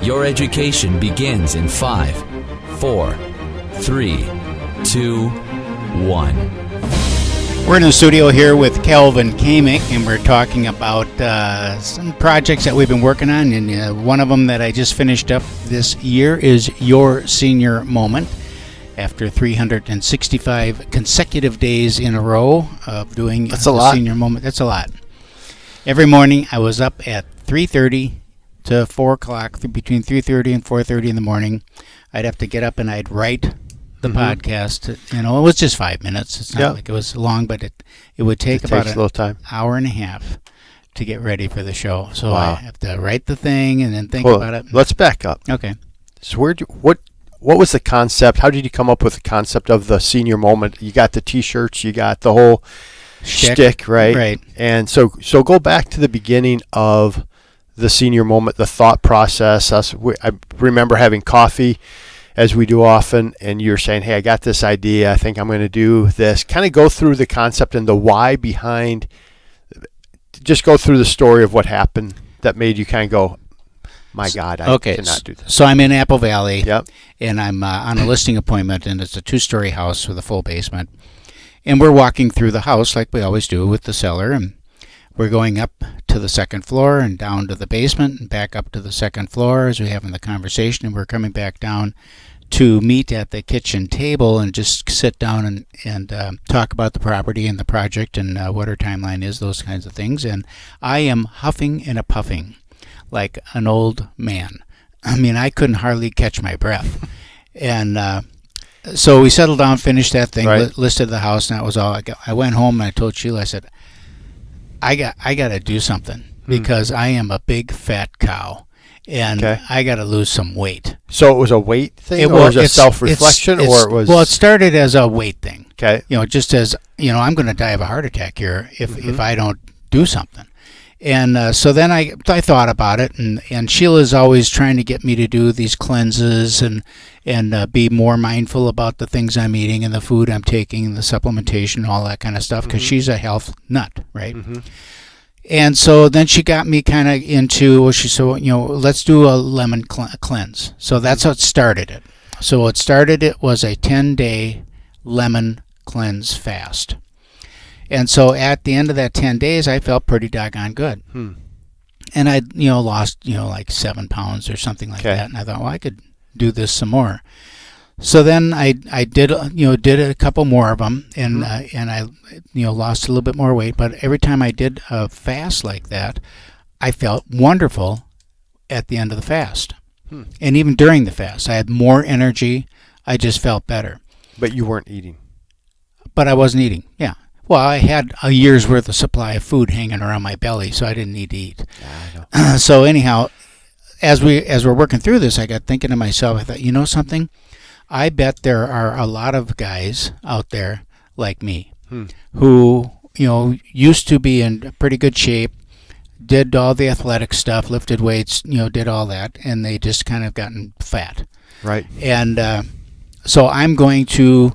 Your education begins in 5, 4, 3, 2, 1. We're in the studio here with Calvin Kamick, and we're talking about some projects that we've been working on, and one of them that I just finished up this year is Your Senior Moment. After 365 consecutive days in a row of doing Senior Moment. That's a lot. Every morning I was up at 3:30 to 4 o'clock, between 3:30 and 4:30 in the morning. I'd have to get up and I'd write the podcast. You know, it was just 5 minutes. It's not like it was long, but it would take about an hour and a half to get ready for the show. So I have to write the thing and then think about it. Let's back up. Okay. So what was the concept? How did you come up with the concept of the Senior Moment? You got the T-shirts, you got the whole shtick, right? Right. And so go back to the beginning of the Senior Moment, the thought process. I remember having coffee, as we do often, and you're saying, hey, I got this idea. I think I'm going to do this. Kind of go through the concept and the why behind. Just go through the story of what happened that made you kind of go, my God, I cannot do this. So I'm in Apple Valley, and I'm on a listing appointment, and it's a 2-story house with a full basement. And we're walking through the house like we always do with the seller, and we're going up to the second floor and down to the basement and back up to the second floor as we're having the conversation, and we're coming back down to meet at the kitchen table and just sit down and talk about the property and the project and what our timeline is, those kinds of things. And I am huffing and puffing like an old man. I mean, I couldn't hardly catch my breath. And so we settled down, finished that thing, listed the house, and that was all. I went home and I told Sheila, I said, I got to do something because I am a big fat cow. And I got to lose some weight. So it was a weight thing, or was it self-reflection, or it was? Well, it started as a weight thing. Okay. You know, just as I'm going to die of a heart attack here if I don't do something. And so then I thought about it, and Sheila's always trying to get me to do these cleanses and be more mindful about the things I'm eating and the food I'm taking and the supplementation, all that kind of stuff, because she's a health nut, right? And so then she got me kind of into, she said, let's do a lemon cleanse. So that's how it started it. So what started it was a 10-day lemon cleanse fast. And so at the end of that 10 days, I felt pretty doggone good. And I, lost, like 7 pounds or something like that. And I thought, well, I could do this some more. So then I did a couple more of them, and I lost a little bit more weight. But every time I did a fast like that, I felt wonderful at the end of the fast. And even during the fast, I had more energy. I just felt better. But you weren't eating. But I wasn't eating, yeah. Well, I had a year's worth of supply of food hanging around my belly, so I didn't need to eat. So anyhow, as we're working through this, I got thinking to myself, I thought, something? I bet there are a lot of guys out there like me who, used to be in pretty good shape, did all the athletic stuff, lifted weights, did all that, and they just kind of gotten fat. Right. And so I'm going to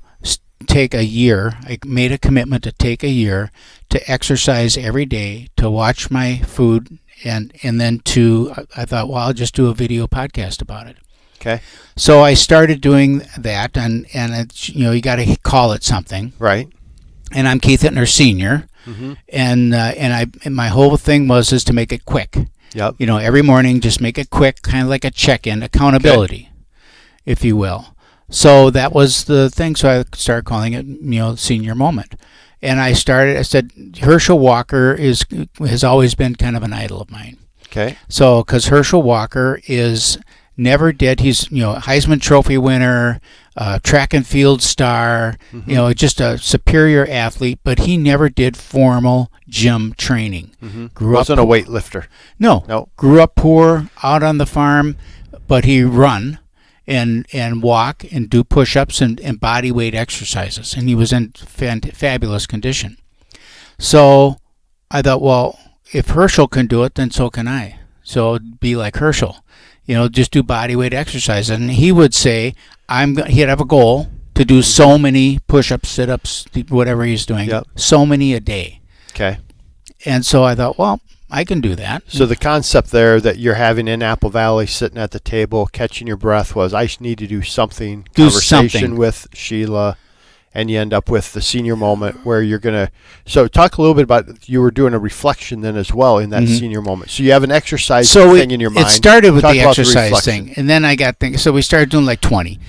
take a year. I made a commitment to take a year to exercise every day, to watch my food, and then I thought, well, I'll just do a video podcast about it. Okay. So I started doing that, and it's, you got to call it something. Right. And I'm Keith Hittner Sr. And my whole thing is to make it quick. Yep. Every morning, just make it quick, kind of like a check-in, accountability, if you will. So that was the thing. So I started calling it, Senior Moment. And I said, Herschel Walker has always been kind of an idol of mine. Okay. So, because Herschel Walker he's Heisman Trophy winner, track and field star, just a superior athlete, but he never did formal gym training. Wasn't a weightlifter. No. Grew up poor, out on the farm, but he run and walk and do push-ups and body weight exercises, and he was in fabulous condition. So I thought, well, if Herschel can do it, then so can I. So be like Herschel. Just do body weight exercise. And he would say, he'd have a goal to do so many push-ups, sit-ups, whatever he's doing, so many a day. Okay. And so I thought, well, I can do that. So the concept there that you're having in Apple Valley, sitting at the table, catching your breath, was I need to do something. Conversation with Sheila, and you end up with the senior moment where you're going to. So talk a little bit about, you were doing a reflection then as well in that senior moment. So you have an exercise thing in your mind. It started with Talk the about exercise thing, and then I got things. So we started doing like 20,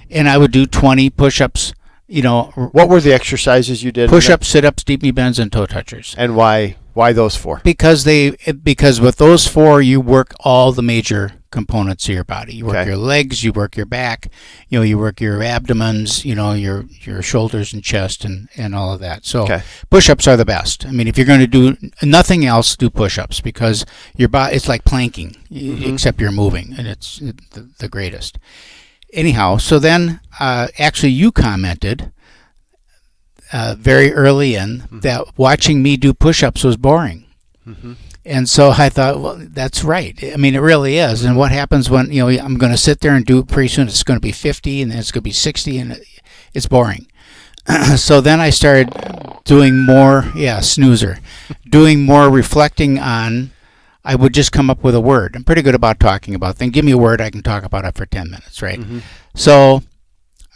and I would do 20 push-ups. What were the exercises you did? Push-ups, sit-ups, deep knee bends, and toe touchers. And why those 4? Because with those 4, you work all the major components of your body. You work your legs, you work your back, you work your abdomens, your shoulders and chest and all of that. So push-ups are the best. I mean, if you're going to do nothing else, do push-ups, because your body, it's like planking, except you're moving, and it's the greatest. Anyhow, so then actually you commented very early in that watching me do push-ups was boring. And so I thought, well, that's right. I mean, it really is. And what happens when, I'm going to sit there and do it pretty soon, it's going to be 50 and then it's going to be 60 and it's boring. So then I started doing more, snoozer, doing more reflecting on, I would just come up with a word. I'm pretty good about talking about things. Give me a word, I can talk about it for 10 minutes, right? So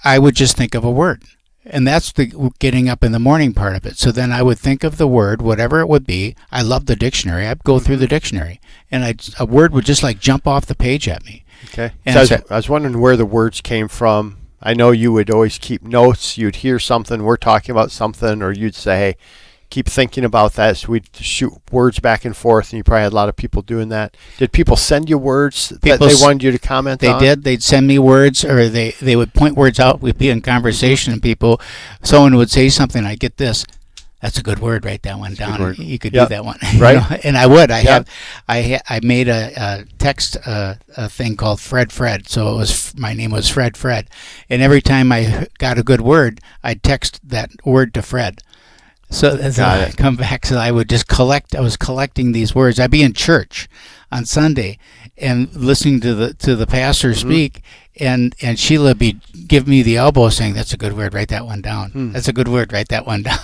I would just think of a word. And that's the getting up in the morning part of it. So then I would think of the word, whatever it would be. I love the dictionary. I'd go through the dictionary, and a word would just like jump off the page at me. Okay. So I was wondering where the words came from. I know you would always keep notes. You'd hear something, we're talking about something, or you'd say, hey, keep thinking about that. So we'd shoot words back and forth, and you probably had a lot of people doing that. Did people send you words that they wanted you to comment on? They did. They'd send me words, or they would point words out. We'd be in conversation, and someone would say something. I get this. That's a good word. Write that one down. You could do that one, right? And I would. I made a text a thing called Fred. So my name was Fred, and every time I got a good word, I'd text that word to Fred. So as I come back, so I would just I was collecting these words. I'd be in church on Sunday and listening to the pastor speak, and Sheila be give me the elbow saying, "That's a good word. Write that one down. That's a good word. Write that one down."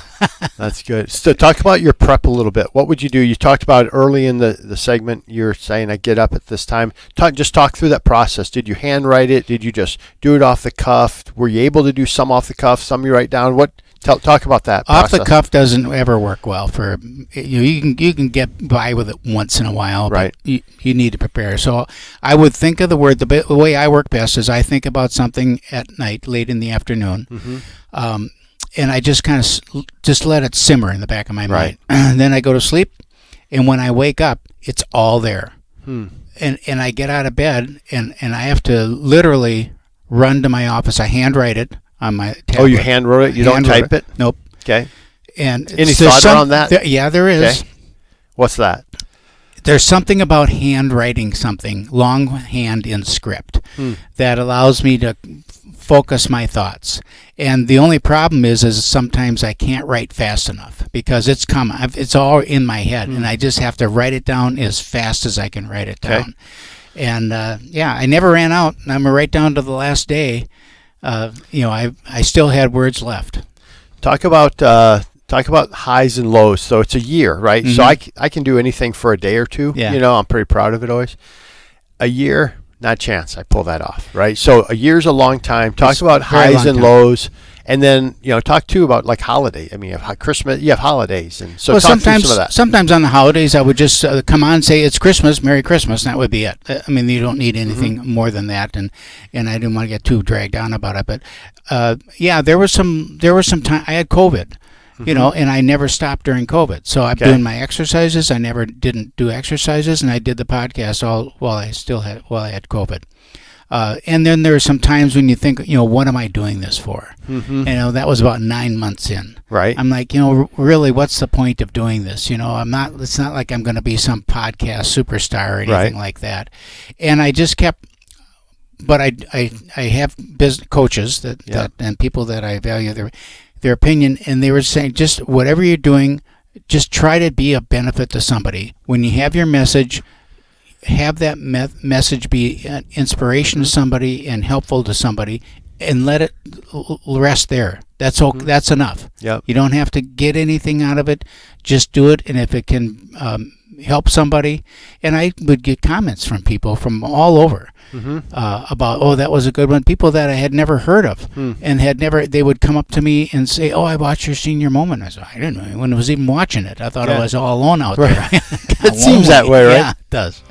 That's good. So talk about your prep a little bit. What would you do? You talked about early in the segment. You're saying I get up at this time. Just talk through that process. Did you handwrite it? Did you just do it off the cuff? Were you able to do some off the cuff? Some you write down? Talk about that process. Off the cuff doesn't ever work well for you can get by with it once in a while, right? But you need to prepare. So I would think of the word. The way I work best is I think about something at night, late in the afternoon, and I just kind of just let it simmer in the back of my mind. And then I go to sleep, and when I wake up, it's all there. And I get out of bed, and I have to literally run to my office. I handwrite it on my tablet. Oh, you hand wrote it? You don't type it? Nope. Okay. And any thought around that? There is. Okay. What's that? There's something about handwriting something, longhand in script, that allows me to focus my thoughts. And the only problem is sometimes I can't write fast enough because it's all in my head, and I just have to write it down as fast as I can write it down. And I never ran out. I'm right down to the last day. I still had words left. Talk about highs and lows. So it's a year, right? So I can do anything for a day or two. Yeah. I'm pretty proud of it always. A year, not a chance. I pull that off, right? So a year's a long time. Talk about highs and lows, and then talk too about like holiday. I mean, you have Christmas, you have holidays, and so talk through some of that. Sometimes on the holidays, I would just come on and say it's Christmas, Merry Christmas, and that would be it. I mean, you don't need anything more than that, and I didn't want to get too dragged on about it. But there was some time I had COVID. And I never stopped during COVID. So I'm doing my exercises. I never didn't do exercises, and I did the podcast all while I had COVID. And then there are some times when you think, what am I doing this for? That was about 9 months in. Right. I'm like, really, what's the point of doing this? I'm not. It's not like I'm going to be some podcast superstar or anything like that. And I just kept. But I have business coaches that and people that I value their opinion, and they were saying, just whatever you're doing, just try to be a benefit to somebody. When you have your message, have that message be an inspiration to somebody and helpful to somebody, and let it rest there. That's enough. Yep. You don't have to get anything out of it. Just do it, and if it can help somebody, and I would get comments from people from all over about, oh, that was a good one. People that I had never heard of and they would come up to me and say, oh, I watched your senior moment. I said, I didn't know anyone was even watching it. I thought I was all alone out there. It seems that way, right? Yeah, it does.